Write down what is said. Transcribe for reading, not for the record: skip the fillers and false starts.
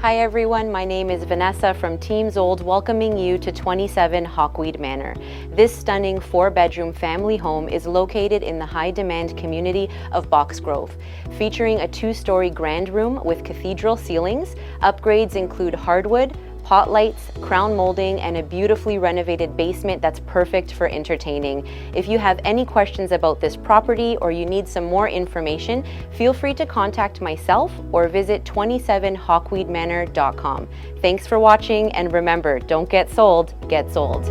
Hi everyone, my name is Vanessa from Teams Old, welcoming you to 27 Hawkweed Manor. This stunning 4-bedroom family home is located in the high-demand community of Box Grove. Featuring a 2-story grand room with cathedral ceilings, upgrades include hardwood, pot lights, crown molding, and a beautifully renovated basement that's perfect for entertaining. If you have any questions about this property or you need some more information, feel free to contact myself or visit 27hawkweedmanor.com. Thanks for watching, and remember, don't get sold, get sold.